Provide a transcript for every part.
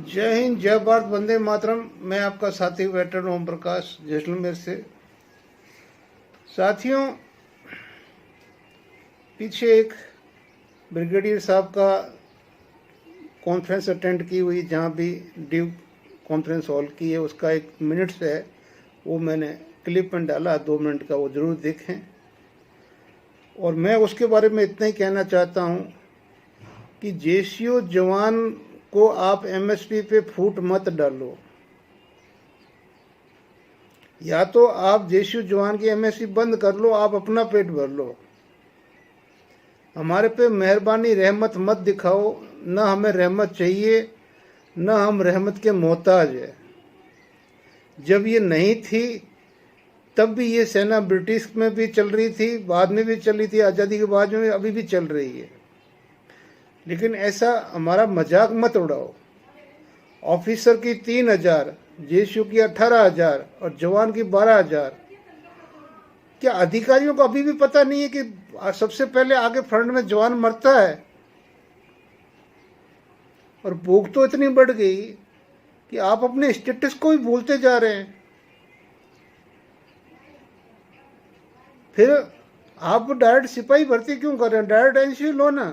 जय हिंद, जय भारत, वंदे मातरम। मैं आपका साथी वेटरन ओम प्रकाश जैसलमेर से। साथियों, पीछे एक ब्रिगेडियर साहब का कॉन्फ्रेंस अटेंड की हुई, जहाँ भी ड्यू कॉन्फ्रेंस हॉल की है, उसका एक मिनट्स है, वो मैंने क्लिप में डाला 2 मिनट का, वो ज़रूर देखें। और मैं उसके बारे में इतना ही कहना चाहता हूँ कि जेसीओ जवान को आप एमएसपी पे फूट मत डालो। या तो आप जेसीओ जवान की एमएसपी बंद कर लो, आप अपना पेट भर लो। हमारे पे मेहरबानी रहमत मत दिखाओ। न हमें रहमत चाहिए, न हम रहमत के मोहताज है। जब ये नहीं थी तब भी ये सेना ब्रिटिश में भी चल रही थी, बाद में भी चल रही थी, आज़ादी के बाद में अभी भी चल रही है। लेकिन ऐसा हमारा मजाक मत उड़ाओ। ऑफिसर की 3,000, जेसीओ की 18,000 और जवान की 12,000। क्या अधिकारियों को अभी भी पता नहीं है कि सबसे पहले आगे फ्रंट में जवान मरता है? और भूख तो इतनी बढ़ गई कि आप अपने स्टेटस को भी भूलते जा रहे हैं। फिर आप डायरेक्ट सिपाही भर्ती क्यों कर रहे हैं? डायरेक्ट एनसीसी लो ना,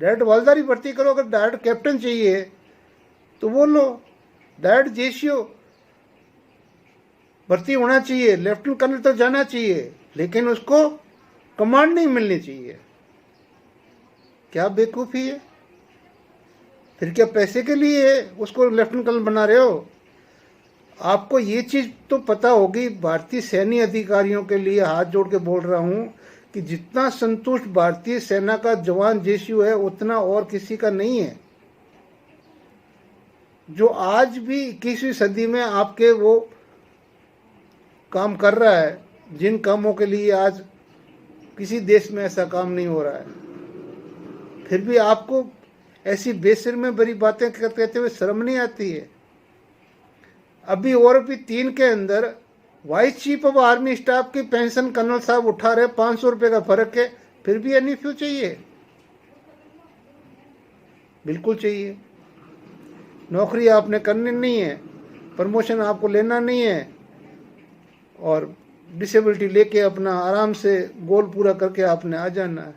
डायरेक्ट हवलदारी भर्ती करो। अगर डायरेक्ट कैप्टन चाहिए तो वो लो। डायरेक्ट जेसीओ भर्ती होना चाहिए, लेफ्टिनेंट कर्नल तक जाना चाहिए, लेकिन उसको कमांड नहीं मिलनी चाहिए। क्या बेवकूफ़ी है? फिर क्या पैसे के लिए उसको लेफ्टिनेंट कर्नल बना रहे हो? आपको ये चीज़ तो पता होगी। भारतीय सैन्य अधिकारियों के लिए हाथ जोड़ के बोल रहा हूँ कि जितना संतुष्ट भारतीय सेना का जवान जेसीओ है, उतना और किसी का नहीं है। जो आज भी 21वीं सदी में आपके वो काम कर रहा है, जिन कामों के लिए आज किसी देश में ऐसा काम नहीं हो रहा है, फिर भी आपको ऐसी बेसिर में बड़ी बातें कहते हुए शर्म नहीं आती है? अभी और भी 3 के अंदर vice chief of army staff की पेंशन कर्नल साहब उठा रहे, 500 रुपये का फर्क है, फिर भी एनईएफयू चाहिए? बिल्कुल चाहिए। नौकरी आपने करनी नहीं है, प्रमोशन आपको लेना नहीं है, और डिसेबिलिटी लेके अपना आराम से गोल पूरा करके आपने आ जाना है।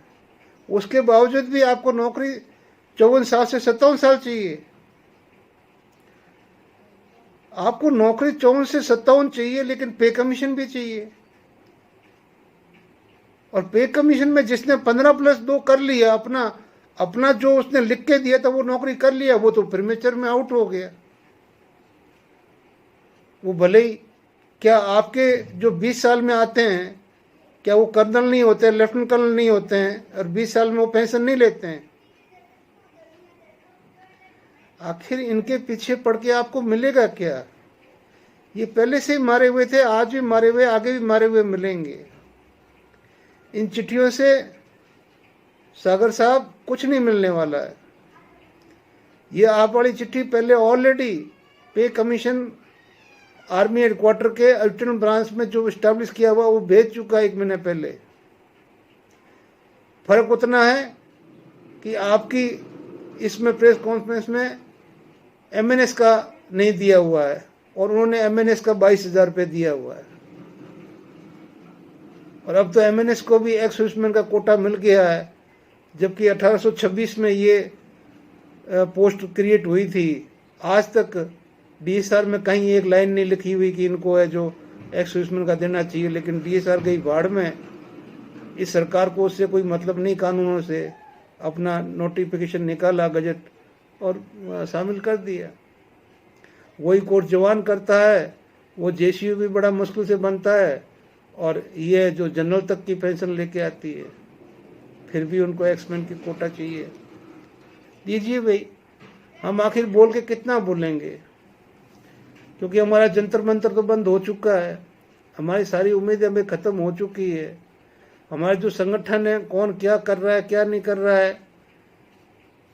उसके बावजूद भी आपको नौकरी 54 साल से 57 साल चाहिए। आपको नौकरी 54 से 57 चाहिए, लेकिन पे कमीशन भी चाहिए। और पे कमीशन में जिसने 15+2 कर लिया, अपना जो उसने लिख के दिया था वो नौकरी कर लिया, वो तो प्रीमेचर में आउट हो गया। वो भले ही, क्या आपके जो 20 साल में आते हैं, क्या वो कर्नल नहीं होते हैं, लेफ्टिनेंट कर्नल नहीं होते हैं, और 20 साल में वो पेंशन नहीं लेते हैं? आखिर इनके पीछे पड़ के आपको मिलेगा क्या? ये पहले से ही मारे हुए थे, आज भी मारे हुए, आगे भी मारे हुए मिलेंगे। इन चिट्ठियों से सागर साहब कुछ नहीं मिलने वाला है। ये आप वाली चिट्ठी पहले ऑलरेडी पे कमीशन आर्मी हेडक्वार्टर के अल्टरनेट ब्रांच में जो स्टैब्लिश किया हुआ, वो भेज चुका है 1 महीने पहले। फर्क उतना है कि आपकी इसमें प्रेस कॉन्फ्रेंस में एमएनएस का नहीं दिया हुआ है, और उन्होंने एमएनएस का 22,000 रुपये दिया हुआ है। और अब तो एमएनएस को भी एक्स सर्विसमैन का कोटा मिल गया है, जबकि 1826 में ये पोस्ट क्रिएट हुई थी। आज तक डीएसआर में कहीं एक लाइन नहीं लिखी हुई कि इनको है जो एक्स सर्विसमैन का देना चाहिए। लेकिन डीएसआर गई भाड़ में। इस सरकार को उससे कोई मतलब नहीं, कानूनों से। अपना नोटिफिकेशन निकाला गजट और शामिल कर दिया। वही कोर्ट जवान करता है, वो जेसीयू भी बड़ा मुश्किल से बनता है, और ये जो जनरल तक की पेंशन लेके आती है, फिर भी उनको एक्समैन की कोटा चाहिए। दीजिए भाई, हम आखिर बोल के कितना बोलेंगे? क्योंकि हमारा जंतर मंतर तो बंद हो चुका है, हमारी सारी उम्मीदें हमें ख़त्म हो चुकी है। हमारे जो संगठन है, कौन क्या कर रहा है, क्या नहीं कर रहा है,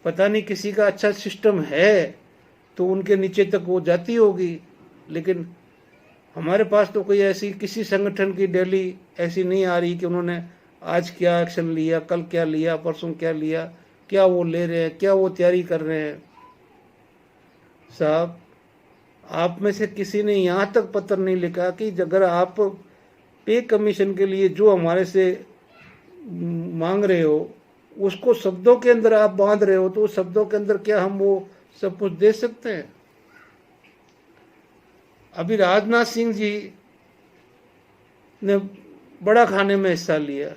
पता नहीं। किसी का अच्छा सिस्टम है तो उनके नीचे तक वो जाती होगी, लेकिन हमारे पास तो कोई ऐसी किसी संगठन की डेली ऐसी नहीं आ रही कि उन्होंने आज क्या एक्शन लिया, कल क्या लिया, परसों क्या लिया, क्या वो ले रहे हैं, क्या वो तैयारी कर रहे हैं। साहब, आप में से किसी ने यहाँ तक पत्र नहीं लिखा कि अगर आप पे कमीशन के लिए जो हमारे से मांग रहे हो उसको शब्दों के अंदर आप बांध रहे हो, तो उस शब्दों के अंदर क्या हम वो सब कुछ दे सकते हैं? अभी राजनाथ सिंह जी ने बड़ा खाने में हिस्सा लिया।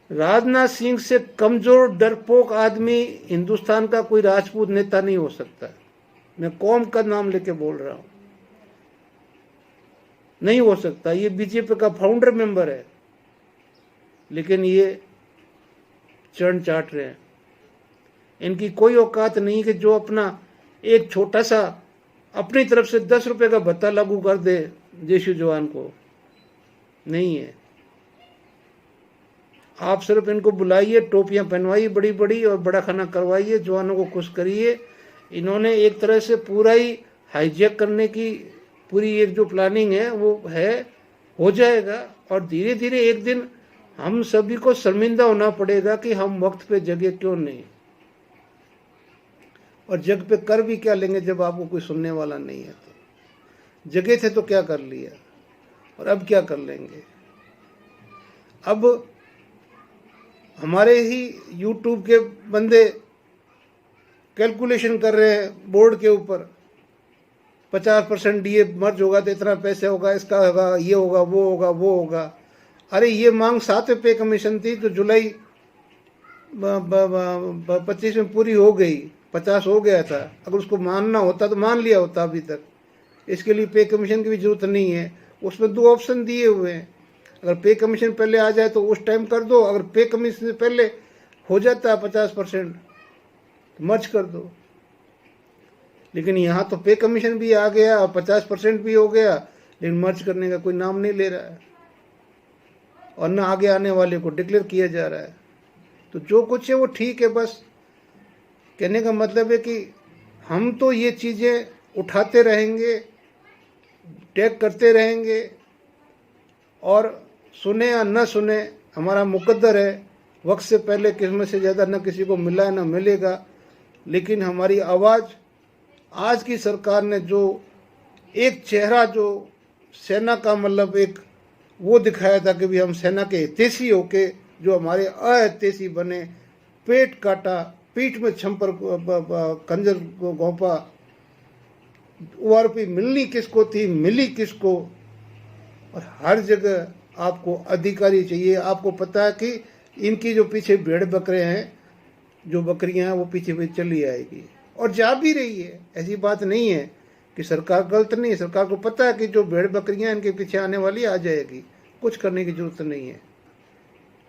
राजनाथ सिंह से कमजोर डरपोक आदमी हिंदुस्तान का कोई राजपूत नेता नहीं हो सकता। मैं कौम का नाम लेके बोल रहा हूं, नहीं हो सकता। ये बीजेपी का फाउंडर मेंबर है, लेकिन ये चरण चाट रहे हैं। इनकी कोई औकात नहीं कि जो अपना एक छोटा सा अपनी तरफ से 10 रुपए का भत्ता लागू कर दे जैशु जवान को, नहीं है। आप सिर्फ इनको बुलाइए, टोपियां पहनवाइए बड़ी बड़ी और बड़ा खाना करवाइए, जवानों को खुश करिए। इन्होंने एक तरह से पूरा ही हाईजैक करने की पूरी एक जो प्लानिंग है वो है, हो जाएगा। और धीरे धीरे एक दिन हम सभी को शर्मिंदा होना पड़ेगा कि हम वक्त पे जगह क्यों नहीं, और जग पे कर भी क्या लेंगे जब आपको कोई सुनने वाला नहीं है। तो जगह थे तो क्या कर लिया, और अब क्या कर लेंगे। अब हमारे ही YouTube के बंदे कैलकुलेशन कर रहे हैं बोर्ड के ऊपर, 50% डीए मर्ज होगा तो इतना पैसे होगा, इसका होगा, ये होगा, वो होगा, वो होगा। अरे ये मांग 7 पे कमीशन थी तो जुलाई 25 में पूरी हो गई, 50 हो गया था। अगर उसको मानना होता तो मान लिया होता अभी तक। इसके लिए पे कमीशन की भी जरूरत नहीं है। उसमें 2 ऑप्शन दिए हुए हैं, अगर पे कमीशन पहले आ जाए तो उस टाइम कर दो, अगर पे कमीशन से पहले हो जाता है 50% तो मर्ज कर दो। लेकिन यहाँ तो पे कमीशन भी आ गया और 50% भी हो गया, लेकिन मर्ज करने का कोई नाम नहीं ले रहा है, और न आगे आने वाले को डिक्लेयर किया जा रहा है। तो जो कुछ है वो ठीक है। बस कहने का मतलब है कि हम तो ये चीज़ें उठाते रहेंगे, टैग करते रहेंगे, और सुने या न सुने हमारा मुकद्दर है। वक्त से पहले किस्मत से ज़्यादा न किसी को मिला है न मिलेगा, लेकिन हमारी आवाज़ आज की सरकार ने जो एक चेहरा जो सेना का मतलब एक वो दिखाया था कि भी हम सेना के हितैषी होके जो हमारे अहितैषी बने, पेट काटा, पीठ में छंपर कंजर को घोंपा। ओआरपी मिलनी किसको थी, मिली किसको। और हर जगह आपको अधिकारी चाहिए। आपको पता है कि इनकी जो पीछे भेड़ बकरे हैं, जो बकरियां हैं वो पीछे पीछे चली आएगी और जा भी रही है। ऐसी बात नहीं है कि सरकार गलत नहीं है, सरकार को पता है कि जो भेड़ बकरियां इनके पीछे आने वाली आ जाएगी, कुछ करने की जरूरत नहीं है।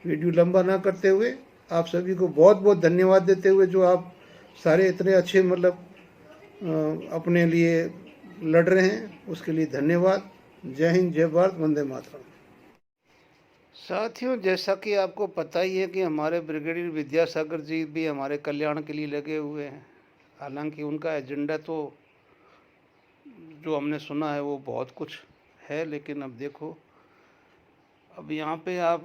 वीडियो लंबा ना करते हुए आप सभी को बहुत बहुत धन्यवाद देते हुए, जो आप सारे इतने अच्छे मतलब अपने लिए लड़ रहे हैं, उसके लिए धन्यवाद। जय हिंद, जय भारत, वंदे मातरम। साथियों, जैसा कि आपको पता ही है कि हमारे ब्रिगेडियर विद्यासागर जी भी हमारे कल्याण के लिए लगे हुए हैं। हालांकि उनका एजेंडा तो जो हमने सुना है वो बहुत कुछ है, लेकिन अब देखो, अब यहाँ पे आप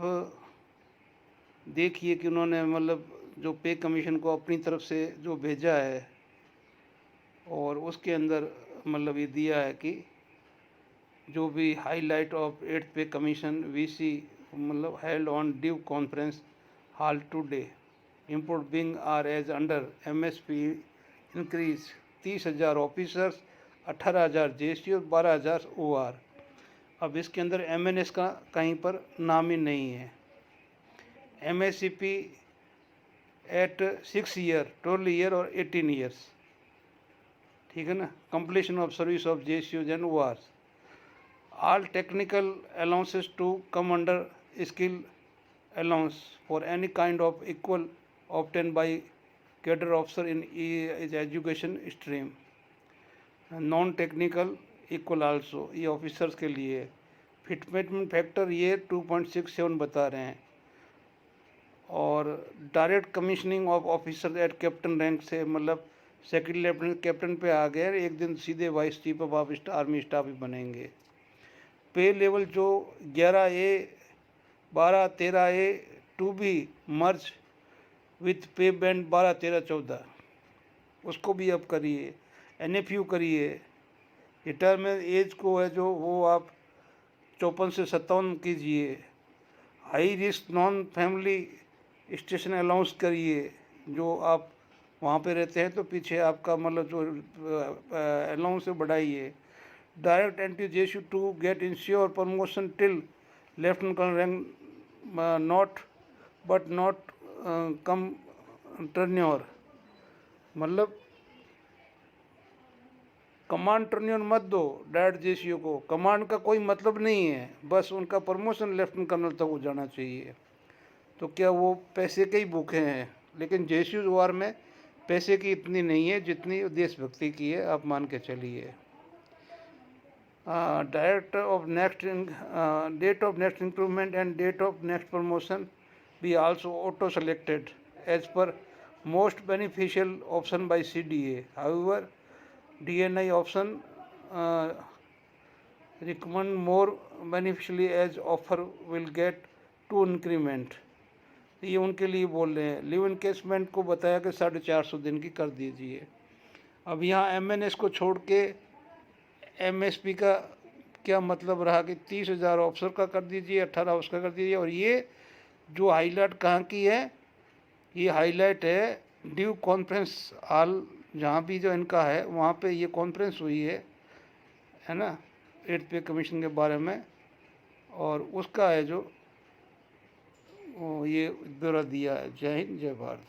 देखिए कि उन्होंने मतलब जो पे कमीशन को अपनी तरफ से जो भेजा है, और उसके अंदर मतलब ये दिया है कि जो भी highlight of 8th pay commission VC मतलब held on due conference hall today, import being are as under MSP increase 30,000 officers, 18,000 JC और 12,000 ओआर। अब इसके अंदर एमएनएस का कहीं पर नाम ही नहीं है। एमएससीपी एट 6 ईयर, 12 ईयर और 18 ईयर्स, ठीक है ना। कंप्लीशन ऑफ सर्विस ऑफ जेसीयूज and ORs. All technical allowances to come under skill allowance for any kind of equal obtained by cadre officer in education stream. Non-technical equal also, ये officers के लिए। Fitment factor ये 2.67 बता रहे हैं। और direct commissioning of officer eight captain rank से मतलब सेकेंड लेफ्टिनेंट कैप्टन पे आ गए, एक दिन सीधे vice chief of army staff ही बनेंगे। पे लेवल जो 11A, 12, 13A to be merge with pay band 12, 13, 14, उसको भी अब करिए। NFU करिए। रिटायरमेंट एज को है जो वो आप 54 से 57 कीजिए। High risk non family station allowance करिए, जो आप वहाँ पे रहते हैं तो पीछे आपका मतलब जो अलाउंस है बढ़ाइए। डायरेक्ट एंटी जेसू to get ensure promotion till lieutenant colonel rank not but not come tenure, मतलब कमांड टर्न्योर मत दो डायरेक्ट जेसीओ को, कमांड का कोई मतलब नहीं है, बस उनका प्रमोशन लेफ्टिनेंट कर्नल तक हो जाना चाहिए। तो क्या वो पैसे के ही भूखे हैं? लेकिन जेसीओ वार में पैसे की इतनी नहीं है जितनी देशभक्ति की है, आप मान के चलिए। Direct of next date of next increment and date of next promotion be also auto selected as per most beneficial option by CDA। However DNI option recommend more beneficially as offer will get to increment। ये उनके लिए बोल रहे हैं। Live encasement को बताया कि 450 दिन की कर दीजिए। अब यहाँ MNS को छोड़ के MSP का क्या मतलब रहा कि 30,000 ऑफिसर का कर दीजिए, 18 हाउस का कर दीजिए। और ये जो हाईलाइट कहाँ की है, ये हाईलाइट है ड्यू कॉन्फ्रेंस हॉल, जहाँ भी जो इनका है वहाँ पे ये कॉन्फ्रेंस हुई है ना, 8th पे कमीशन के बारे में, और उसका है जो ये ब्यौरा दिया है। जय हिंद, जय भारत।